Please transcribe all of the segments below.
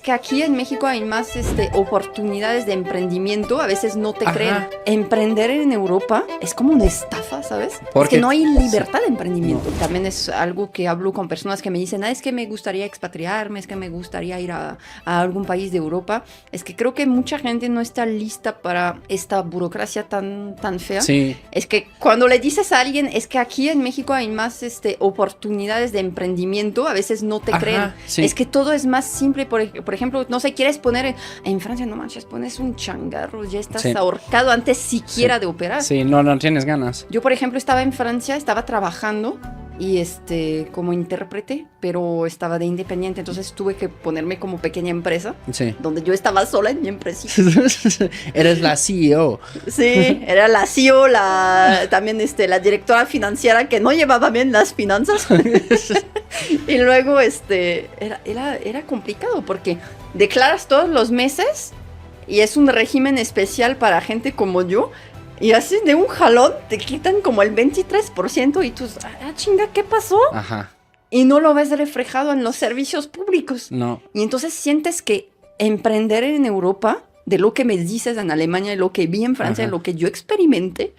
Que aquí en México hay más oportunidades de emprendimiento, a veces no te creen. Emprender en Europa es como una estafa, ¿sabes? Porque es que no hay libertad de emprendimiento. No. También es algo que hablo con personas que me dicen, es que me gustaría expatriarme, es que me gustaría ir a algún país de Europa. Es que creo que mucha gente no está lista para esta burocracia tan fea. Sí. Es que cuando le dices a alguien, es que aquí en México hay más oportunidades de emprendimiento, a veces no te creen. Sí. Es que todo es más simple, por ejemplo, no sé, quieres poner en Francia, no manches, pones un changarro, ya estás ahorcado antes siquiera de operar. Sí, no tienes ganas. Yo, por ejemplo, estaba en Francia, estaba trabajando y como intérprete, pero estaba de independiente, entonces tuve que ponerme como pequeña empresa, donde yo estaba sola en mi empresa. Eres la CEO. Sí, era la CEO, también la directora financiera que no llevaba bien las finanzas. Y luego era complicado porque declaras todos los meses y es un régimen especial para gente como yo. Y así de un jalón te quitan como el 23% y tú, chinga, ¿qué pasó? Ajá. Y no lo ves reflejado en los servicios públicos. No. Y entonces sientes que emprender en Europa, de lo que me dices en Alemania, de lo que vi en Francia, de lo que yo experimenté,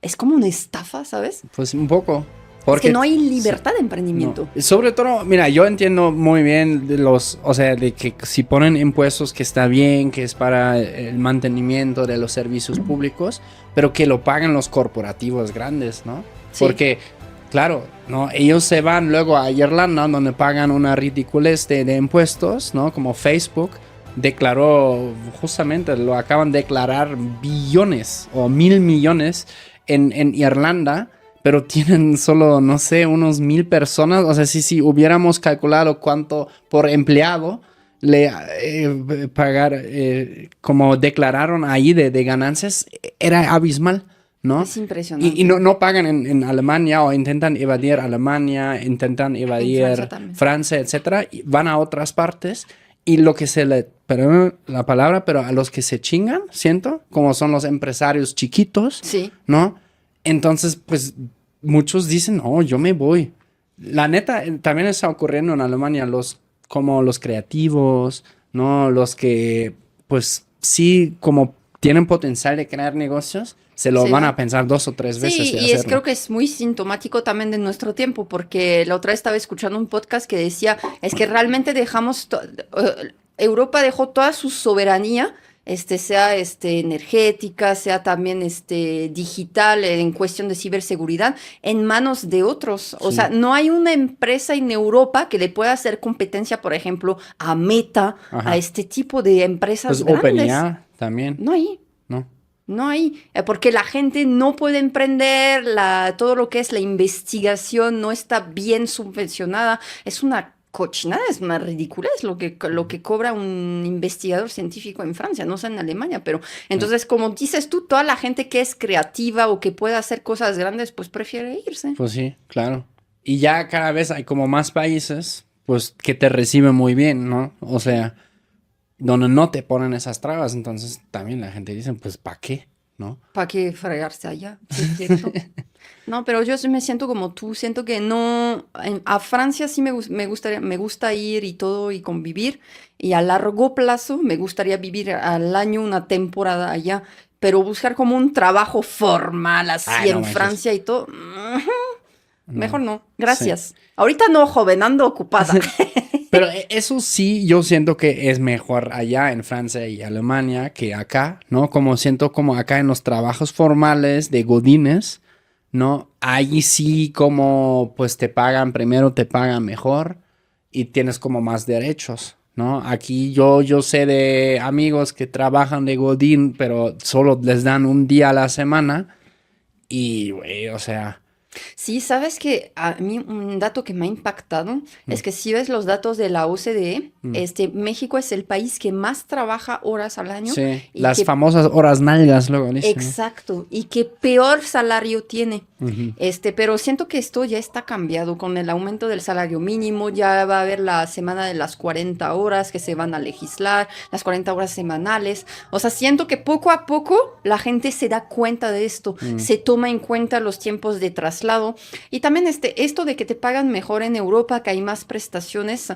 es como una estafa, ¿sabes? Pues un poco. Porque es que no hay libertad de emprendimiento. No. Sobre todo, mira, yo entiendo muy bien de que si ponen impuestos que está bien, que es para el mantenimiento de los servicios públicos, pero que lo pagan los corporativos grandes, ¿no? Sí. Porque, claro, ¿no? Ellos se van luego a Irlanda, donde pagan una ridiculez de impuestos, ¿no? Como Facebook declaró, justamente lo acaban de declarar billones o 1,000 millones en Irlanda. Pero tienen solo, no sé, unos 1,000 personas. O sea, si hubiéramos calculado cuánto por empleado le pagar, como declararon ahí de ganancias, era abismal, ¿no? Es impresionante. Y no pagan en Alemania o intentan evadir Alemania, intentan evadir Francia, etcétera. Y van a otras partes y lo que perdón la palabra, pero a los que se chingan, siento, como son los empresarios chiquitos, ¿no? Entonces, pues, muchos dicen, no, yo me voy. La neta, también está ocurriendo en Alemania, como los creativos, ¿no? Los que, pues, sí, como tienen potencial de crear negocios, se lo van a pensar 2 o 3 veces. Sí, y creo que es muy sintomático también de nuestro tiempo, porque la otra vez estaba escuchando un podcast que decía, es que realmente Europa dejó toda su soberanía, sea energética, sea también digital, en cuestión de ciberseguridad, en manos de otros. O sea, no hay una empresa en Europa que le pueda hacer competencia, por ejemplo, a Meta, a este tipo de empresas pues grandes. OpenAI también. No hay. No hay, porque la gente no puede emprender, todo lo que es la investigación no está bien subvencionada. Es una cochinada, es una ridiculez lo que cobra un investigador científico en Francia, no sé en Alemania, pero entonces, como dices tú, toda la gente que es creativa o que puede hacer cosas grandes, pues prefiere irse. Pues sí, claro. Y ya cada vez hay como más países, pues, que te reciben muy bien, ¿no? O sea, donde no te ponen esas trabas, entonces también la gente dice, pues, ¿para qué? ¿No? ¿Para qué fregarse allá? ¿Sí es cierto? No, pero yo me siento como tú, siento que no, a Francia sí me gusta ir y todo y convivir, y a largo plazo me gustaría vivir al año una temporada allá, pero buscar como un trabajo formal así en Francia y todo, mejor no, gracias. Sí. Ahorita no, joven, ando ocupada. Pero eso sí, yo siento que es mejor allá en Francia y Alemania que acá, ¿no? Como siento como acá en los trabajos formales de godines, ¿no? Ahí sí como pues te pagan mejor y tienes como más derechos, ¿no? Aquí yo sé de amigos que trabajan de godín, pero solo les dan un día a la semana y, güey, o sea... Sí, sabes que a mí un dato que me ha impactado es que si ves los datos de la OCDE, México es el país que más trabaja horas al año. Sí, y las famosas horas nalgas luego. Exacto, y que peor salario tiene. Pero siento que esto ya está cambiado con el aumento del salario mínimo, ya va a haber la semana de las 40 horas que se van a legislar, las 40 horas semanales. O sea, siento que poco a poco la gente se da cuenta de esto, se toma en cuenta los tiempos de traslado, traslado. Y también esto de que te pagan mejor en Europa, que hay más prestaciones.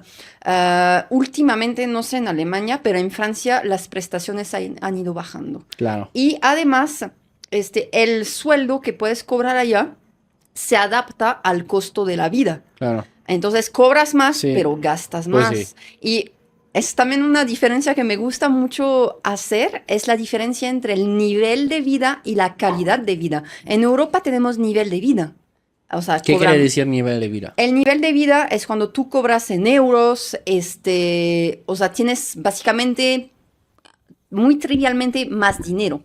Últimamente, no sé en Alemania, pero en Francia las prestaciones han ido bajando. Claro. Y además, el sueldo que puedes cobrar allá se adapta al costo de la vida. Claro. Entonces cobras más, Sí. pero gastas Pues más. sí. Y es también una diferencia que me gusta mucho hacer, es la diferencia entre el nivel de vida y la calidad de vida. En Europa tenemos nivel de vida. O sea, ¿Qué quiere decir nivel de vida? el nivel de vida es cuando tú cobras en euros, o sea, tienes básicamente, muy trivialmente, más dinero.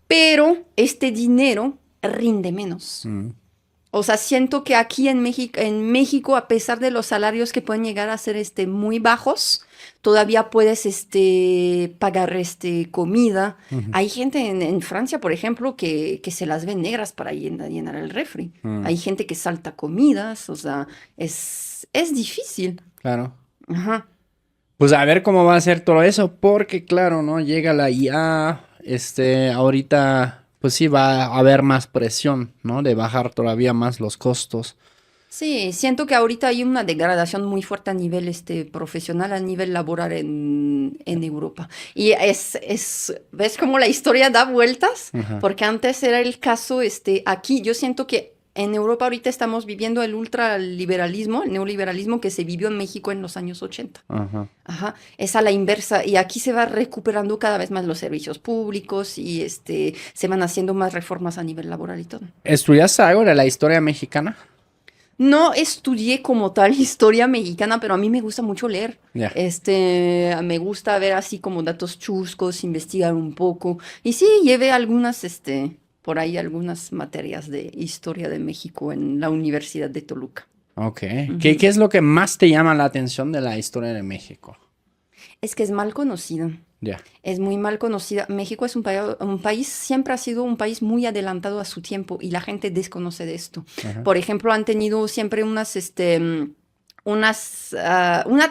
Pero este dinero rinde menos. Mm. O sea, siento que aquí en México, a pesar de los salarios que pueden llegar a ser muy bajos, todavía puedes pagar comida. Hay gente en Francia, por ejemplo, que se las ve negras para llenar el refri. Hay gente que salta comidas, o sea, es difícil. Claro. Ajá. Pues a ver cómo va a ser todo eso, porque claro, ¿no? Llega la IA, ahorita, pues sí va a haber más presión, ¿no? De bajar todavía más los costos. Sí, siento que ahorita hay una degradación muy fuerte a nivel profesional, a nivel laboral en Europa. Y ¿ves cómo la historia da vueltas? Ajá. Porque antes era el caso, aquí yo siento que en Europa ahorita estamos viviendo el ultraliberalismo, el neoliberalismo que se vivió en México en los años 80. Ajá. Ajá, es a la inversa. Y aquí se va recuperando cada vez más los servicios públicos y se van haciendo más reformas a nivel laboral y todo. ¿Estudiaste algo de la historia mexicana? No estudié como tal historia mexicana, pero a mí me gusta mucho leer. Ya. Me gusta ver así como datos chuscos, investigar un poco. Y sí, llevé por ahí algunas materias de historia de México en la Universidad de Toluca. Ok. ¿Qué es lo que más te llama la atención de la historia de México? Es que es mal conocida. Ya. Es muy mal conocida. México es un país, siempre ha sido un país muy adelantado a su tiempo y la gente desconoce de esto. Ajá. Por ejemplo, han tenido siempre una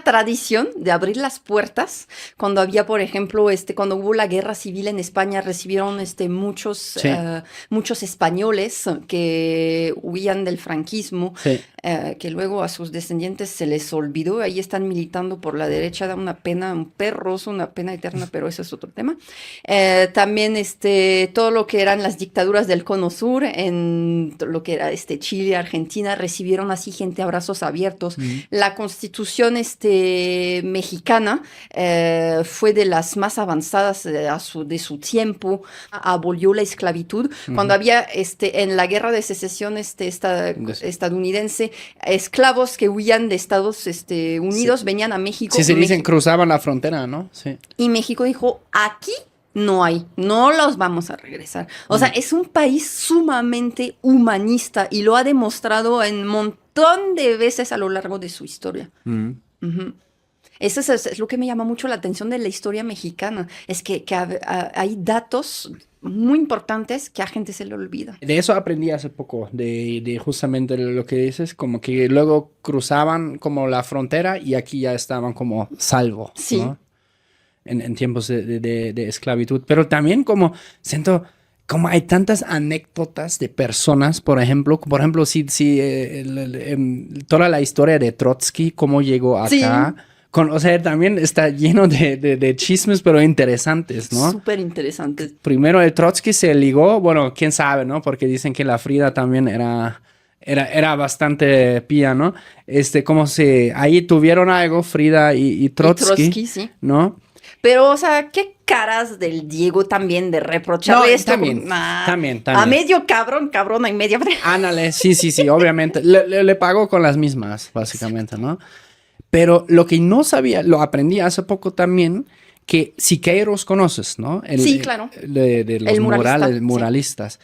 tradición de abrir las puertas cuando había, por ejemplo, cuando hubo la guerra civil en España, recibieron muchos, Sí. muchos españoles que huían del franquismo, Sí. que luego a sus descendientes se les olvidó, ahí están militando por la derecha, da una pena, un perroso, una pena eterna, pero eso es otro tema. También todo lo que eran las dictaduras del Cono Sur, en lo que era Chile, Argentina, recibieron así gente a brazos abiertos. La Constitución mexicana fue de las más avanzadas de su tiempo, abolió la esclavitud. Cuando había en la guerra de secesión estadounidense, esclavos que huían de Estados Unidos venían a México. Sí, se dicen cruzaban la frontera, ¿no? Sí. Y México dijo, aquí no hay, no los vamos a regresar. O sea, es un país sumamente humanista y lo ha demostrado en un montón de veces a lo largo de su historia. Ujú. Eso es lo que me llama mucho la atención de la historia mexicana, es que hay datos muy importantes que a gente se le olvida. De eso aprendí hace poco, de justamente lo que dices, como que luego cruzaban como la frontera y aquí ya estaban como salvo, Sí. ¿no? En tiempos de esclavitud. Pero también como siento, como hay tantas anécdotas de personas, por ejemplo, toda la historia de Trotsky, cómo llegó acá. Sí. O sea, también está lleno de chismes, pero interesantes, ¿no? Súper interesante. Primero el Trotsky se ligó, bueno, quién sabe, ¿no? Porque dicen que la Frida también era bastante pía, ¿no? Ahí tuvieron algo, Frida y Trotsky, Sí. ¿no? Pero, o sea, qué caras del Diego también de reprocharle No, esto. también. A medio cabrón, y media... Ándale, sí, obviamente. Le pagó con las mismas, básicamente, ¿no? Pero lo que no sabía, lo aprendí hace poco también, que Siqueiros conoces, ¿no? Sí, claro. De los El muralista, muralistas.